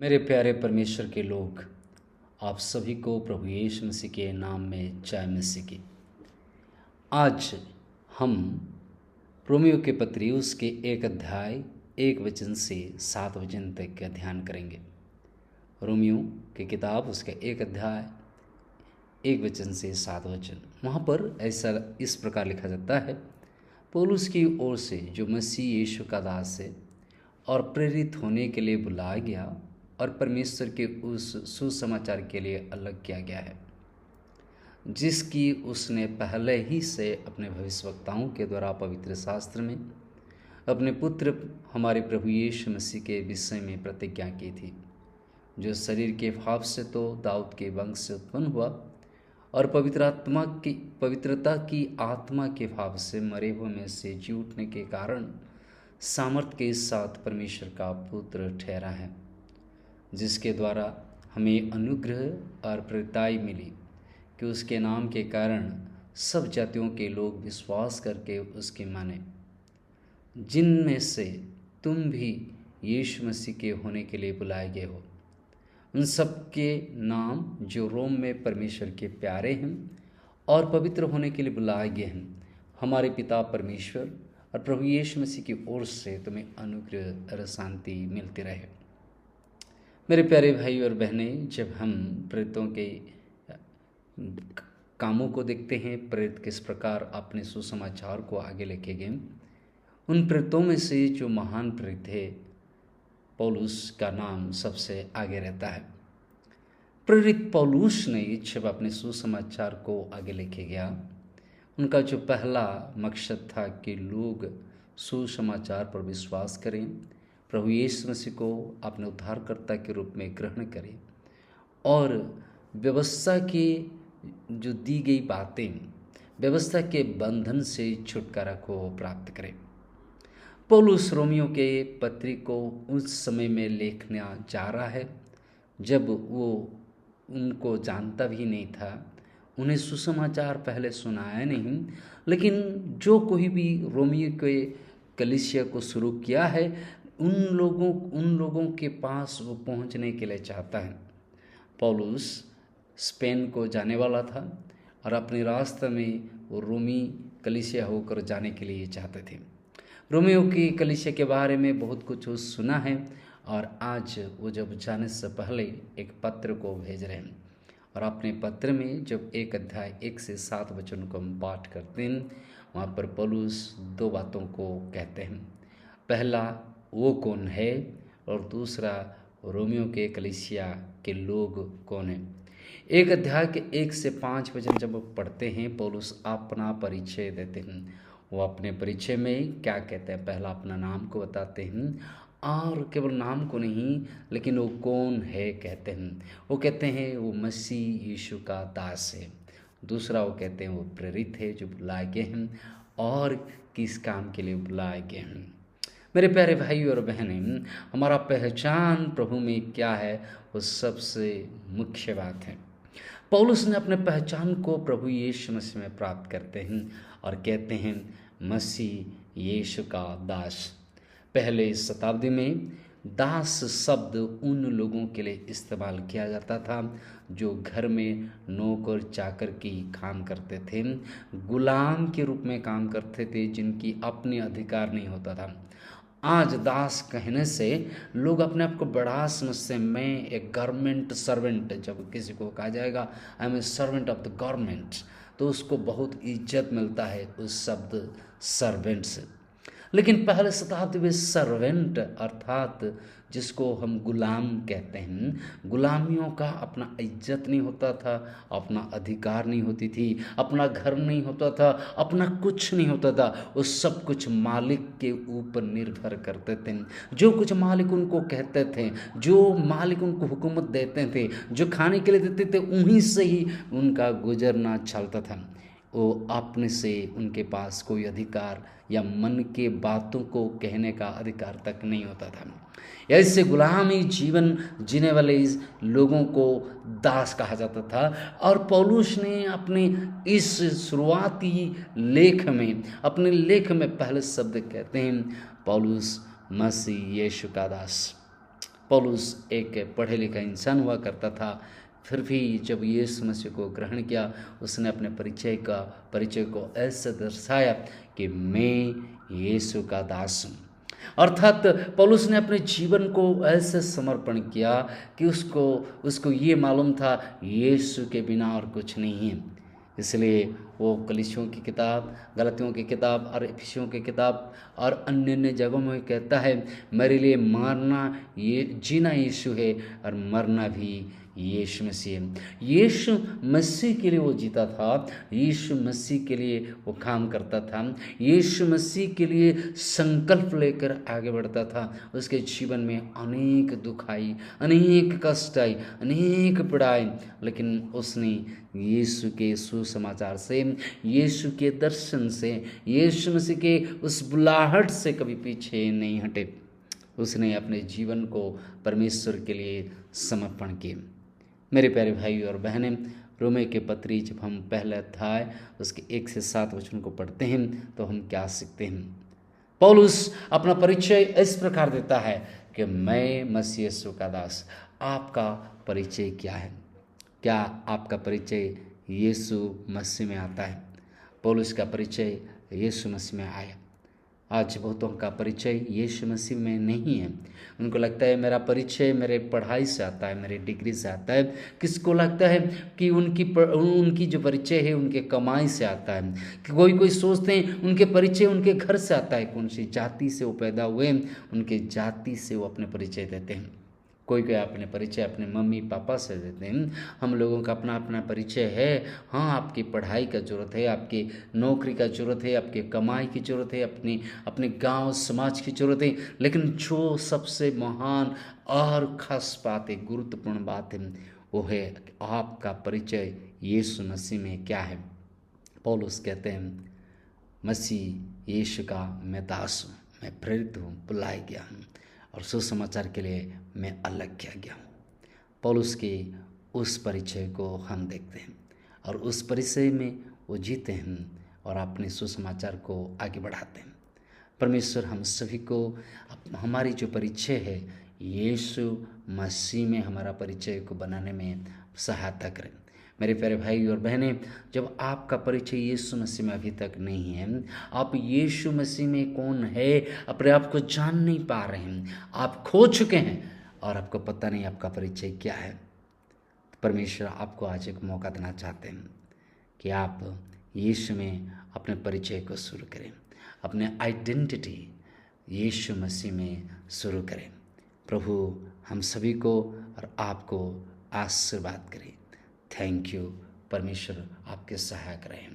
मेरे प्यारे परमेश्वर के लोग, आप सभी को प्रभु यीशु मसीह के नाम में जय मसीह की। आज हम रोमियो के पत्री उसके 1 अध्याय 1 वचन से 7 वचन तक का ध्यान करेंगे। रोमियो की किताब उसका 1 अध्याय 1 वचन से 7 वचन। वहाँ पर ऐसा इस प्रकार लिखा जाता है, पौलुस की ओर से जो मसीह यीशु का दास है और प्रेरित होने के लिए बुलाया गया और परमेश्वर के उस सुसमाचार के लिए अलग किया गया है, जिसकी उसने पहले ही से अपने भविष्यवक्ताओं के द्वारा पवित्र शास्त्र में अपने पुत्र हमारे प्रभु यीशु मसीह के विषय में प्रतिज्ञा की थी, जो शरीर के भाव से तो दाऊद के वंश से उत्पन्न हुआ और पवित्रता की आत्मा के भाव से मरे हुए में से जी उठने के कारण सामर्थ के साथ परमेश्वर का पुत्र ठहरा है, जिसके द्वारा हमें अनुग्रह और प्रेरिताई मिली कि उसके नाम के कारण सब जातियों के लोग विश्वास करके उसके माने, जिनमें से तुम भी यीशु मसीह के होने के लिए बुलाए गए हो। उन सब के नाम जो रोम में परमेश्वर के प्यारे हैं और पवित्र होने के लिए बुलाए गए हैं, हमारे पिता परमेश्वर और प्रभु यीशु मसीह की ओर से तुम्हें अनुग्रह और शांति मिलती रहे। मेरे प्यारे भाई और बहनें, जब हम प्रेरितों के कामों को देखते हैं, प्रेरित किस प्रकार अपने सुसमाचार को आगे लेके गए, उन प्रेरितों में से जो महान प्रेरित थे, पौलुस का नाम सबसे आगे रहता है। प्रेरित पौलुस ने जब अपने सुसमाचार को आगे लेके गया, उनका जो पहला मकसद था कि लोग सुसमाचार पर विश्वास करें, प्रभु यीशु मसीह को अपने उद्धारकर्ता के रूप में ग्रहण करें और व्यवस्था की जो दी गई बातें, व्यवस्था के बंधन से छुटकारा को प्राप्त करें। पौलुस रोमियो के पत्री को उस समय में लिखना जा रहा है जब वो उनको जानता भी नहीं था, उन्हें सुसमाचार पहले सुनाया नहीं, लेकिन जो कोई भी रोमियो के कलीसिया को शुरू किया है, उन लोगों के पास वो पहुंचने के लिए चाहता है। पौलुस स्पेन को जाने वाला था और अपने रास्ते में वो रोमी कलीसिया होकर जाने के लिए चाहते थे। रोमियो की कलीसिया के बारे में बहुत कुछ सुना है और आज वो जब जाने से पहले एक पत्र को भेज रहे हैं और अपने पत्र में जब 1 अध्याय 1 से 7 वचन को हम पाठ करते हैं, वहाँ पर पौलुस 2 बातों को कहते हैं। पहला, वो कौन है, और दूसरा, रोमियो के कलीसिया के लोग कौन हैं। 1 अध्याय के 1 से 5 वचन जब पढ़ते हैं, पौलुस अपना परिचय देते हैं। वो अपने परिचय में क्या कहते हैं? पहला अपना नाम को बताते हैं और केवल नाम को नहीं, लेकिन वो कौन है कहते हैं। वो कहते हैं वो मसीह यीशु का दास है। दूसरा, वो कहते हैं वो प्रेरित है जो बुलाए गए हैं और किस काम के लिए बुलाए गए हैं। मेरे प्यारे भाई और बहनें, हमारा पहचान प्रभु में क्या है, वो सबसे मुख्य बात है। पौलुस ने अपने पहचान को प्रभु यीशु मसीह में प्राप्त करते हैं और कहते हैं मसीह यीशु का दास। पहले शताब्दी में दास शब्द उन लोगों के लिए इस्तेमाल किया जाता था जो घर में नौकर चाकर की काम करते थे, गुलाम के रूप में काम करते थे, जिनकी अपने अधिकार नहीं होता था। आज दास कहने से लोग अपने आप को बड़ा समझते हैं। मैं एक गवर्नमेंट सर्वेंट, जब किसी को कहा जाएगा I am a servant of the government, तो उसको बहुत इज्जत मिलता है उस शब्द सर्वेंट से। लेकिन पहले शताब्दी में सर्वेंट अर्थात जिसको हम गुलाम कहते हैं, गुलामियों का अपना इज्जत नहीं होता था, अपना अधिकार नहीं होती थी, अपना घर नहीं होता था, अपना कुछ नहीं होता था। वो सब कुछ मालिक के ऊपर निर्भर करते थे। जो कुछ मालिक उनको कहते थे, जो मालिक उनको हुकूमत देते थे, जो खाने के लिए देते थे, उन्हीं से ही उनका गुजरना चलता था। वो अपने से उनके पास कोई अधिकार या मन के बातों को कहने का अधिकार तक नहीं होता था। ऐसे गुलामी जीवन जीने वाले इस लोगों को दास कहा जाता था। और पौलुस ने अपने इस शुरुआती लेख में, अपने लेख में पहले शब्द कहते हैं पौलुस मसीह यीशु का दास। पौलुस एक पढ़े लिखा इंसान हुआ करता था, फिर भी जब यीशु मसीह को ग्रहण किया, उसने अपने परिचय को ऐसे दर्शाया कि मैं यीशु का दास हूँ। अर्थात पौलुस ने अपने जीवन को ऐसे समर्पण किया कि उसको ये मालूम था यीशु के बिना और कुछ नहीं है। इसलिए वो कलीसियों की किताब, गलतियों की किताब और इफिसियों की किताब और अन्य अन्य जगहों में कहता है, मेरे लिए मारना ये जीना यीशु है और मरना भी यीशु मसीह है। यीशु मसीह के लिए वो जीता था, यीशु मसीह के लिए वो काम करता था, यीशु मसीह के लिए संकल्प लेकर आगे बढ़ता था। उसके जीवन में अनेक दुख आई, अनेक कष्ट आई, अनेक पीड़ा आई, लेकिन उसने यीशु के सुसमाचार से, यीशु के दर्शन से, यीशु मसीह के उस बुलाहट से कभी पीछे नहीं हटे। उसने अपने जीवन को परमेश्वर के लिए समर्पण किया। मेरे प्यारे भाई और बहनें, रोमे के पत्री जब हम पहले अध्याय उसके 1 से 7 वचन को पढ़ते हैं तो हम क्या सीखते हैं। पौलुस अपना परिचय इस प्रकार देता है कि मैं मसीह यीशु का दास। आपका परिचय क्या है? क्या आपका परिचय यीशु मसीह में आता है? पौलुस का परिचय यीशु मसीह में आया। आज बहुतों का परिचय यीशु मसीह में नहीं है। उनको लगता है मेरा परिचय मेरे पढ़ाई से आता है, मेरे डिग्री से आता है। किसको लगता है कि उनकी जो परिचय है उनके कमाई से आता है। कि कोई सोचते हैं उनके परिचय उनके घर से आता है, कौन सी जाति से वो पैदा हुए उनके जाति से वो अपने परिचय देते हैं। कोई अपने परिचय अपने मम्मी पापा से देते हैं। हम लोगों का अपना अपना परिचय है। हाँ, आपकी पढ़ाई का ज़रूरत है, आपकी नौकरी का ज़रूरत है, आपके कमाई की ज़रूरत है, अपने गांव समाज की ज़रूरत है, लेकिन जो सबसे महान और ख़ास बात है, गुरुत्वपूर्ण बात है, वो है कि आपका परिचय यीशु मसीह में क्या है। पौलुस कहते हैं, मसीह यीशु का मैं दास हूँ, मैं प्रेरित हूँ, बुलाया गया हूँ और सुसमाचार के लिए मैं अलग किया गया हूँ। पौलुस के उस परिचय को हम देखते हैं और उस परिचय में वो जीते हैं और अपने सुसमाचार को आगे बढ़ाते हैं। परमेश्वर हम सभी को हमारी जो परिचय है यीशु मसीह में हमारा परिचय को बनाने में सहायता करें। मेरे प्यारे भाई और बहनें, जब आपका परिचय यीशु मसीह में अभी तक नहीं है, आप यीशु मसीह में कौन है अपने आप को जान नहीं पा रहे हैं, आप खो चुके हैं और आपको पता नहीं आपका परिचय क्या है, तो परमेश्वर आपको आज एक मौका देना चाहते हैं कि आप यीशु में अपने परिचय को शुरू करें, अपने आइडेंटिटी यीशु मसीह में शुरू करें। प्रभु हम सभी को और आपको आशीर्वाद करें। Thank you. परमेश्वर आपके सहायक रहें।